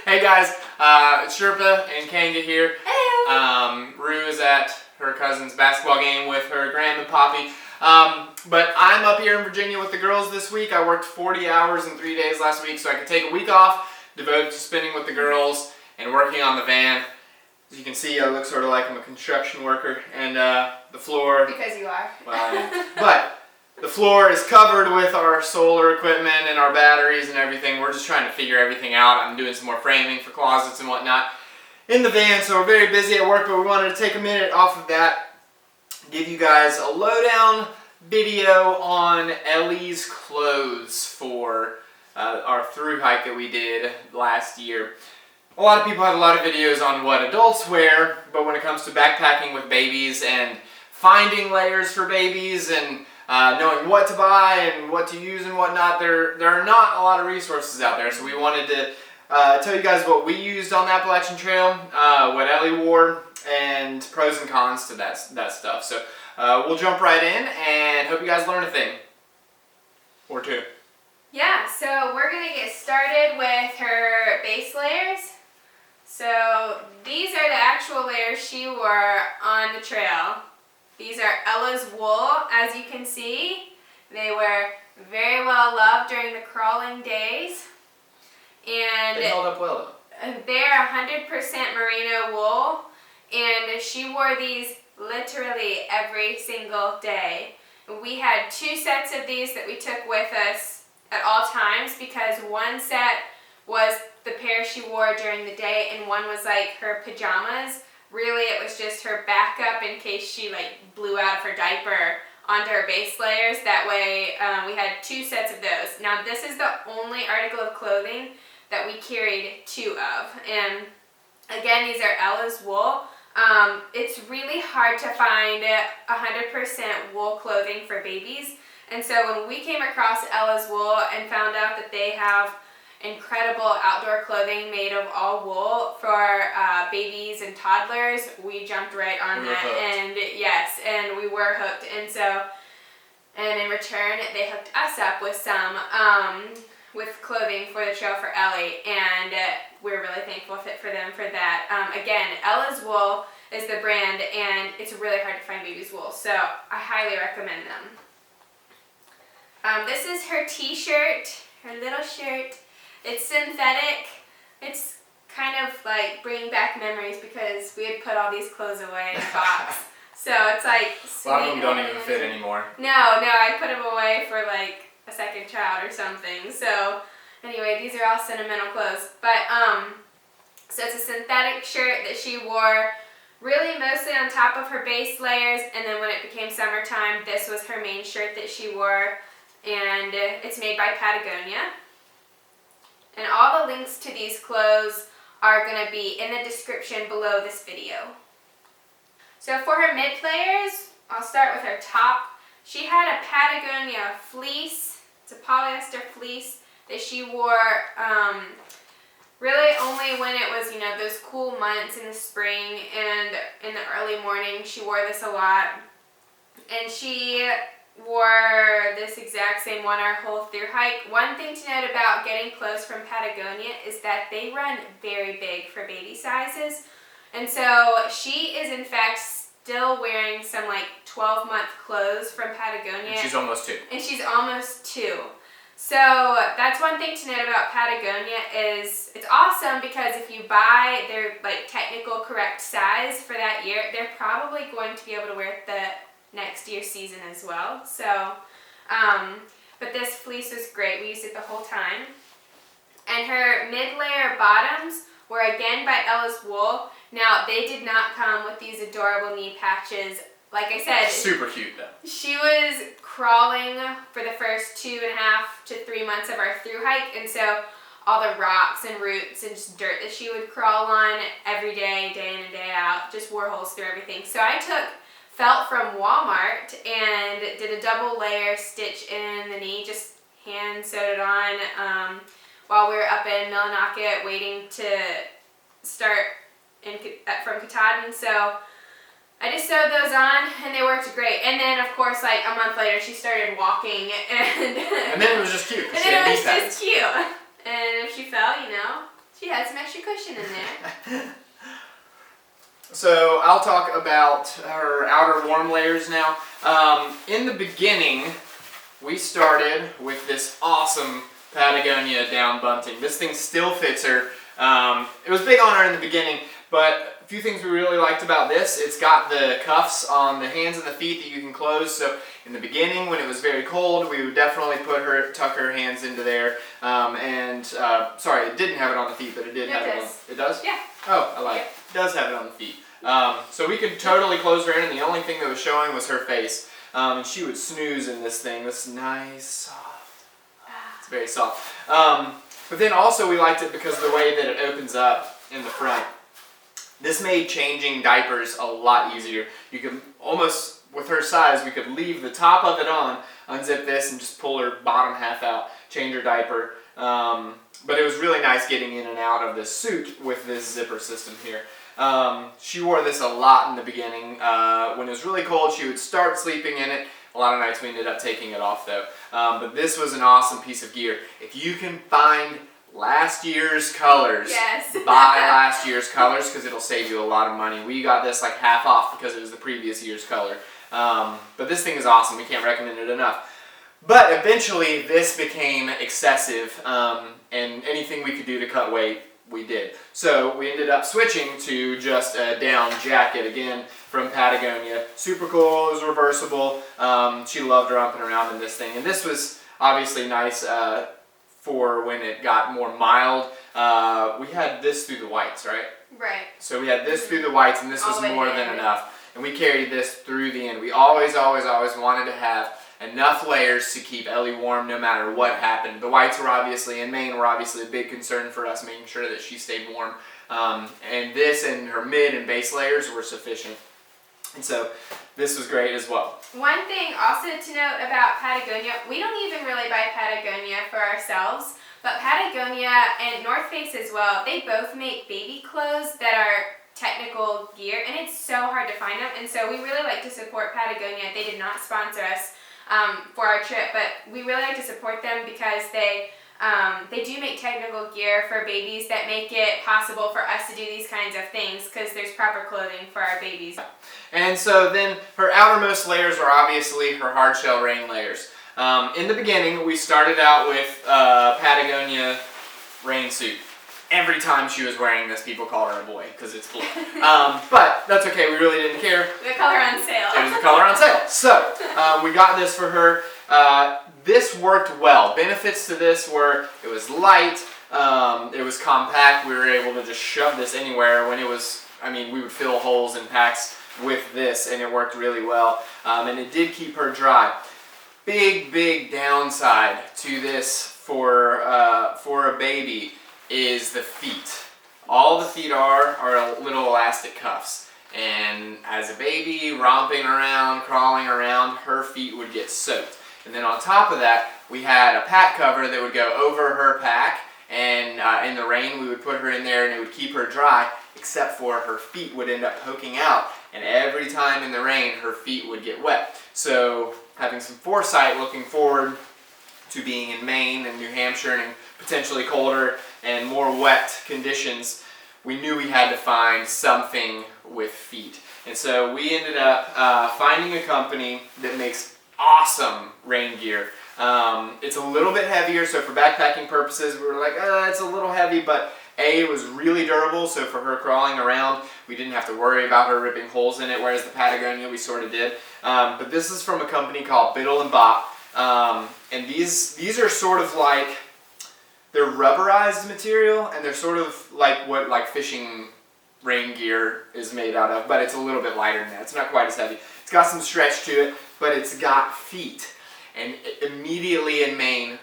Hey guys, it's Sherpa and Kanga here. Hello. Rue is at her cousin's basketball game with her grandma Poppy. But I'm up here in Virginia with the girls this week. I worked 40 hours in 3 days last week, so I could take a week off devoted to spending with the girls and working on the van. As you can see, I look sort of like I'm a construction worker, and the floor... Because you are. Well, but the floor is covered with our solar equipment and our batteries and everything. We're just trying to figure everything out. I'm doing some more framing for closets and whatnot in the van, so we're very busy at work, but we wanted to take a minute off of that, give you guys a lowdown video on Ellie's clothes for our through hike that we did last year. A lot of people have a lot of videos on what adults wear, but when it comes to backpacking with babies and finding layers for babies and knowing what to buy and what to use and whatnot, there are not a lot of resources out there. So we wanted to tell you guys what we used on the Appalachian Trail, what Ellie wore, and pros and cons to that stuff. So we'll jump right in and hope you guys learn a thing or two. Yeah, so we're going to get started with her base layers. So these are the actual layers she wore on the trail. These are Ella's wool, as you can see. They were very well loved during the crawling days. And They held up well though. They're 100% merino wool, and she wore these literally every single day. We had 2 sets of these that we took with us at all times, because one set was the pair she wore during the day and one was like her pajamas. Really, it was just her backup in case she blew out of her diaper onto her base layers. That way we had 2 sets of those. Now this is the only article of clothing that we carried 2 of. And again, these are Ella's wool. It's really hard to find 100% wool clothing for babies. And so when we came across Ella's wool and found out that they have incredible outdoor clothing made of all wool for babies and toddlers, we jumped right on that. And yes, and we were hooked. And so, and in return, they hooked us up with some with clothing for the trail for Ellie, and we're really thankful for them for that. Again, Ella's Wool is the brand, and it's really hard to find baby's wool, so I highly recommend them. This is her t-shirt, her little shirt. It's synthetic. It's kind of like bringing back memories because we had put all these clothes away in a box. So it's like sweet. A lot of them don't even fit anymore. No, I put them away for like a second child or something. So anyway, these are all sentimental clothes. But so it's a synthetic shirt that she wore really mostly on top of her base layers, and then when it became summertime, this was her main shirt that she wore, and it's made by Patagonia. And all the links to these clothes are going to be in the description below this video. So for her mid layers, I'll start with her top. She had a Patagonia fleece. It's a polyester fleece that she wore really only when it was, those cool months in the spring and in the early morning. She wore this a lot. And she wore this exact same one our whole through hike. One thing to note about getting clothes from Patagonia is that they run very big for baby sizes. And so she is in fact still wearing some 12-month clothes from Patagonia. And she's almost 2. And she's almost 2. So that's one thing to note about Patagonia is it's awesome because if you buy their technical correct size for that year, they're probably going to be able to wear it the next year's season as well. So, but this fleece was great. We used it the whole time. And her mid-layer bottoms were again by Ella's Wool. Now, they did not come with these adorable knee patches. Like I said, super cute though. She was crawling for the first 2.5 to 3 months of our through hike, and so all the rocks and roots and just dirt that she would crawl on every day, day in and day out, just wore holes through everything. So I took felt from Walmart and did a double layer stitch in the knee, just hand sewed it on while we were up in Millinocket waiting to start from Katahdin. So I just sewed those on and they worked great. And then of course a month later she started walking and then it was just cute. And then it was just cute. And if she fell, She had some extra cushion in there. So I'll talk about her outer warm layers now. In the beginning, we started with this awesome Patagonia down bunting. This thing still fits her. It was big on her in the beginning, but a few things we really liked about this. It's got the cuffs on the hands and the feet that you can close. So in the beginning, when it was very cold, we would definitely tuck her hands into there. Sorry, it didn't have it on the feet, but it did have it on. It does? Yeah. Oh, I lied. It does have it on the feet. So we could totally close her in, and the only thing that was showing was her face. And she would snooze in this thing. This nice, soft. It's very soft. But then also we liked it because of the way that it opens up in the front. This made changing diapers a lot easier. You could almost, with her size, we could leave the top of it on, unzip this, and just pull her bottom half out, change her diaper. But it was really nice getting in and out of the suit with this zipper system here. She wore this a lot in the beginning. When it was really cold, she would start sleeping in it. A lot of nights we ended up taking it off though. But this was an awesome piece of gear. If you can find last year's colors, yes. buy last year's colors because it'll save you a lot of money. We got this like half off because it was the previous year's color. But this thing is awesome. We can't recommend it enough. But eventually this became excessive, and anything we could do to cut weight, we did. So we ended up switching to just a down jacket, again, from Patagonia. Super cool, it was reversible. She loved romping around in this thing. And this was obviously nice for when it got more mild. We had this through the whites, right? Right. So we had this through the whites, and this was more than enough. And we carried this through the end. We always wanted to have enough layers to keep Ellie warm no matter what happened. The whites were obviously, in Maine, were obviously a big concern for us, making sure that she stayed warm. And this and her mid and base layers were sufficient. And so this was great as well. One thing also to note about Patagonia, we don't even really buy Patagonia for ourselves, but Patagonia and North Face as well, they both make baby clothes that are technical gear, and it's so hard to find them. And so we really like to support Patagonia. They did not sponsor us for our trip, but we really like to support them because they do make technical gear for babies that make it possible for us to do these kinds of things because there's proper clothing for our babies. And so then her outermost layers are obviously her hard shell rain layers. In the beginning, we started out with Patagonia rain suit. Every time she was wearing this, people called her a boy because it's blue. But that's okay, we really didn't care. The color on sale. It was the color on sale. So we got this for her. This worked well. Benefits to this were it was light, it was compact. We were able to just shove this anywhere. When it was, we would fill holes in packs with this, and it worked really well. And it did keep her dry. Big downside to this for a baby is the feet. All the feet are little elastic cuffs. And as a baby, romping around, crawling around, her feet would get soaked. And then on top of that, we had a pack cover that would go over her pack, and in the rain we would put her in there and it would keep her dry, except for her feet would end up poking out. And every time in the rain, her feet would get wet. So having some foresight looking forward to being in Maine and New Hampshire and potentially colder and more wet conditions, we knew we had to find something with feet. And so we ended up finding a company that makes awesome rain gear. It's a little bit heavier, so for backpacking purposes, we were like, it's a little heavy, but it was really durable, so for her crawling around, we didn't have to worry about her ripping holes in it, whereas the Patagonia, we sort of did. But this is from a company called Biddle and Bop, and these are sort of like, they're rubberized material, and they're sort of like what fishing rain gear is made out of, but it's a little bit lighter than that. It's not quite as heavy. It's got some stretch to it, but it's got feet. And immediately in Maine,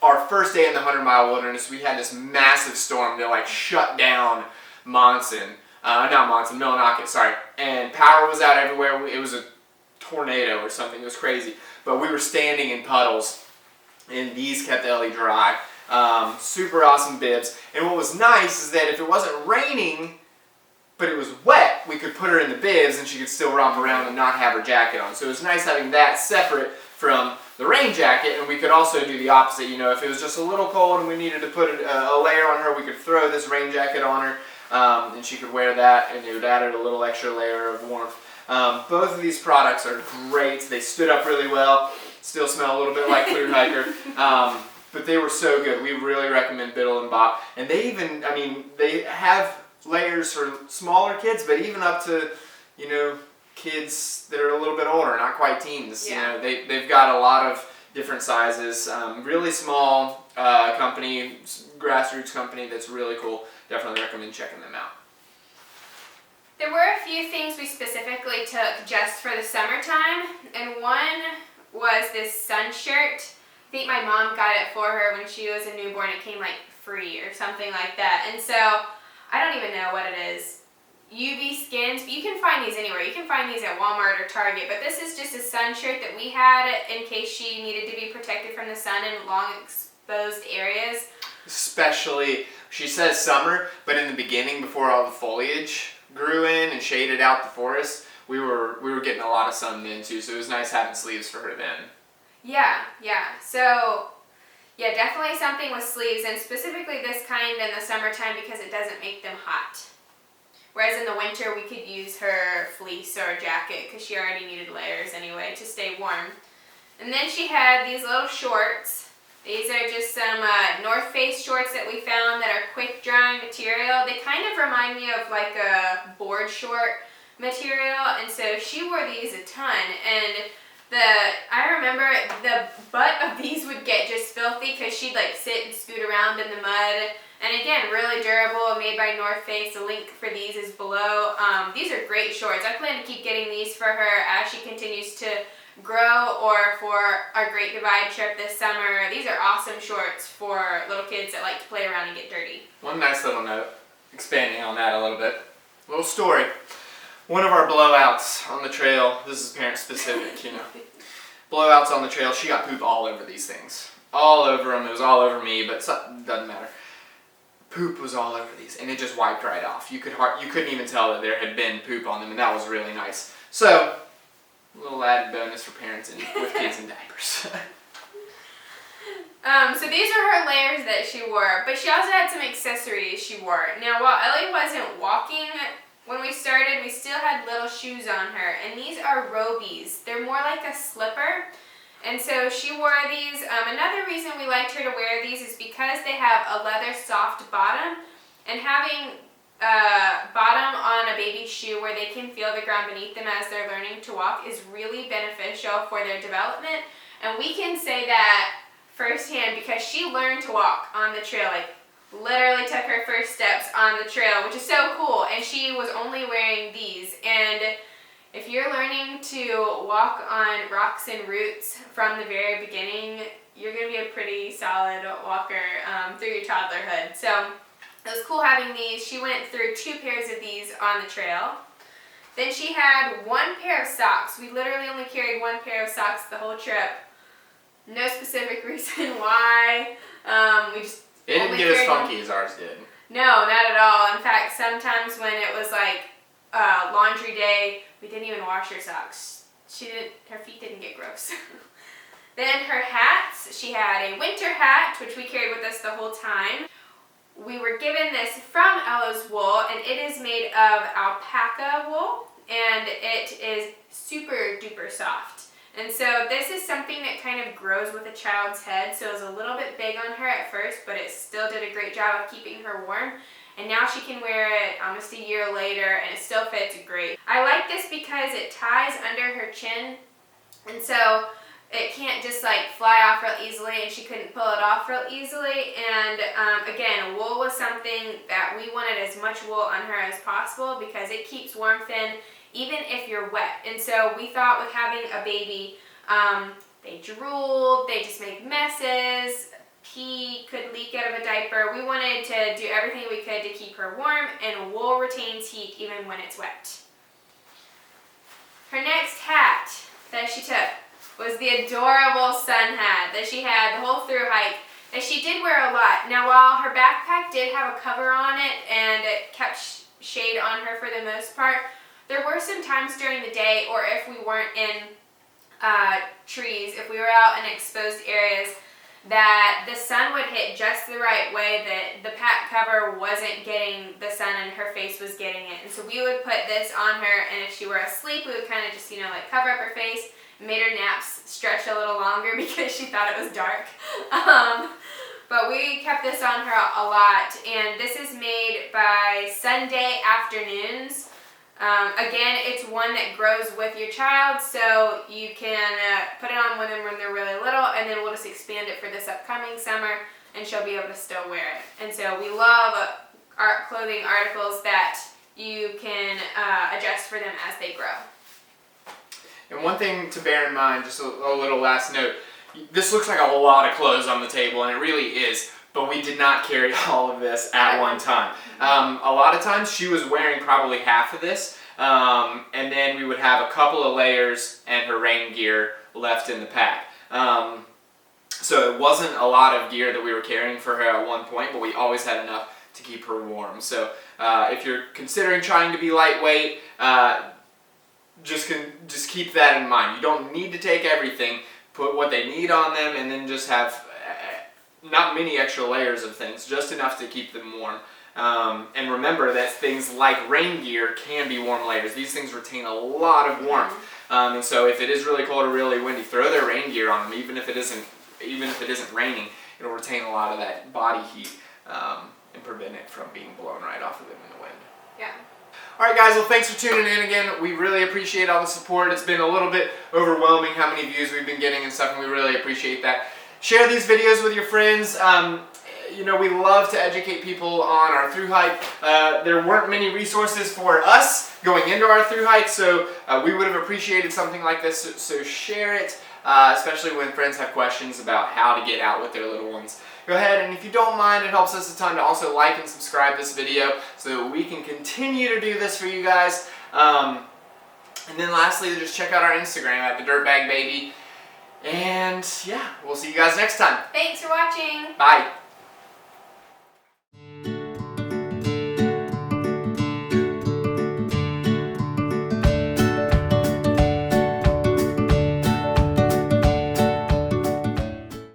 our first day in the 100-mile wilderness, we had this massive storm that shut down Millinocket, sorry. And power was out everywhere. It was a tornado or something. It was crazy. But we were standing in puddles, and these kept Ellie dry. Super awesome bibs. And what was nice is that if it wasn't raining, but it was wet, we could put her in the bibs and she could still romp around and not have her jacket on. So it was nice having that separate from the rain jacket, and we could also do the opposite. You know, if it was just a little cold and we needed to put a layer on her, we could throw this rain jacket on her, and she could wear that, and it would add a little extra layer of warmth. Both of these products are great. They stood up really well. Still smell a little bit like Clear Hiker, but they were so good. We really recommend Biddle and Bop. And they even, I mean, they have layers for smaller kids, but even up to, you know, kids that are a little bit older, not quite teens. Yeah. You know, they've got a lot of different sizes. Really small company, grassroots company that's really cool. Definitely recommend checking them out. There were a few things we specifically took just for the summertime, and one was this sun shirt. I think my mom got it for her when she was a newborn. It came like free or something like that. And so I don't even know what it is. UV skins, but you can find these anywhere. You can find these at Walmart or Target, but this is just a sun shirt that we had in case she needed to be protected from the sun in long exposed areas. Especially, she says summer, but in the beginning, before all the foliage grew in and shaded out the forest, we were getting a lot of sun then too, so it was nice having sleeves for her then. Yeah. So, yeah, definitely something with sleeves, and specifically this kind in the summertime because it doesn't make them hot. Whereas in the winter, we could use her fleece or a jacket because she already needed layers anyway to stay warm. And then she had these little shorts. These are just some North Face shorts that we found that are quick drying material. They kind of remind me of like a board short material, and so she wore these a ton. And I remember the butt of these would get just filthy because she'd like sit and scoot around in the mud. And again, really durable, made by North Face. The link for these is below. These are great shorts. I plan to keep getting these for her as she continues to grow, or for our Great Divide trip this summer. These are awesome shorts for little kids that like to play around and get dirty. One nice little note, expanding on that a little bit. Little story. One of our blowouts on the trail, this is parent specific, you know. Blowouts on the trail, she got poop all over these things. All over them, it was all over me, but it doesn't matter. Poop was all over these, and it just wiped right off. You couldn't even tell that there had been poop on them, and that was really nice. So, a little added bonus for parents with kids in diapers. So these are her layers that she wore, but she also had some accessories she wore. Now, while Ellie wasn't walking when we started, we still had little shoes on her, and these are Robies. They're more like a slipper, and so she wore these. Another reason we liked her to wear these is because they have a leather soft bottom, and having bottom on a baby's shoe where they can feel the ground beneath them as they're learning to walk is really beneficial for their development. And we can say that firsthand because she learned to walk on the trail, like literally took her first steps on the trail, which is so cool. And she was only wearing these. And if you're learning to walk on rocks and roots from the very beginning, you're going to be a pretty solid walker through your toddlerhood. So it was cool having these. She went through 2 pairs of these on the trail. Then she had 1 pair of socks. We literally only carried 1 pair of socks the whole trip. No specific reason why. We just It didn't get as funky as ours did. No, not at all. In fact, sometimes when it was like laundry day, we didn't even wash her socks. Her feet didn't get gross. Then her hats. She had a winter hat, which we carried with us the whole time. We were given this from Ella's wool, and it is made of alpaca wool, and it is super duper soft. And so this is something that kind of grows with a child's head, so it was a little bit big on her at first, but it still did a great job of keeping her warm. And now she can wear it almost a year later, and it still fits great. I like this because it ties under her chin, and so it can't just like fly off real easily, and she couldn't pull it off real easily. And again, wool was something that we wanted as much wool on her as possible because it keeps warmth in even if you're wet. And so we thought with having a baby, they drooled, they just make messes, pee could leak out of a diaper. We wanted to do everything we could to keep her warm, and wool retains heat even when it's wet. Her next hat that she took was the adorable sun hat that she had the whole through hike, that she did wear a lot. Now, while her backpack did have a cover on it and it kept shade on her for the most part, there were some times during the day, or if we weren't in trees, if we were out in exposed areas, that the sun would hit just the right way, that the pack cover wasn't getting the sun and her face was getting it. And so we would put this on her, and if she were asleep, we would kind of just, like cover up her face, made her naps stretch a little longer because she thought it was dark. But we kept this on her a lot, and this is made by Sunday Afternoons. Again, it's one that grows with your child, so you can put it on with them when they're really little, and then we'll just expand it for this upcoming summer, and she'll be able to still wear it. And so we love clothing articles that you can adjust for them as they grow. And one thing to bear in mind, just a little last note, this looks like a lot of clothes on the table, and it really is, but we did not carry all of this at one time. A lot of times she was wearing probably half of this, and then we would have a couple of layers and her rain gear left in the pack. So it wasn't a lot of gear that we were carrying for her at one point, but we always had enough to keep her warm. So if you're considering trying to be lightweight, just keep that in mind. You don't need to take everything. Put what they need on them, and then just have not many extra layers of things, just enough to keep them warm. And remember that things like rain gear can be warm layers. These things retain a lot of warmth. And so if it is really cold or really windy, throw their rain gear on them. Even if it isn't raining, it'll retain a lot of that body heat and prevent it from being blown right off of them in the wind. Yeah. Alright guys, well thanks for tuning in again. We really appreciate all the support. It's been a little bit overwhelming how many views we've been getting and stuff, and we really appreciate that. Share these videos with your friends. We love to educate people on our through hike. There weren't many resources for us going into our through hike, so we would have appreciated something like this, so share it, especially when friends have questions about how to get out with their little ones. Go ahead, and if you don't mind, it helps us a ton to also like and subscribe this video so that we can continue to do this for you guys. And then lastly, just check out our Instagram at TheDirtBagBaby. And yeah, we'll see you guys next time. Thanks for watching. Bye.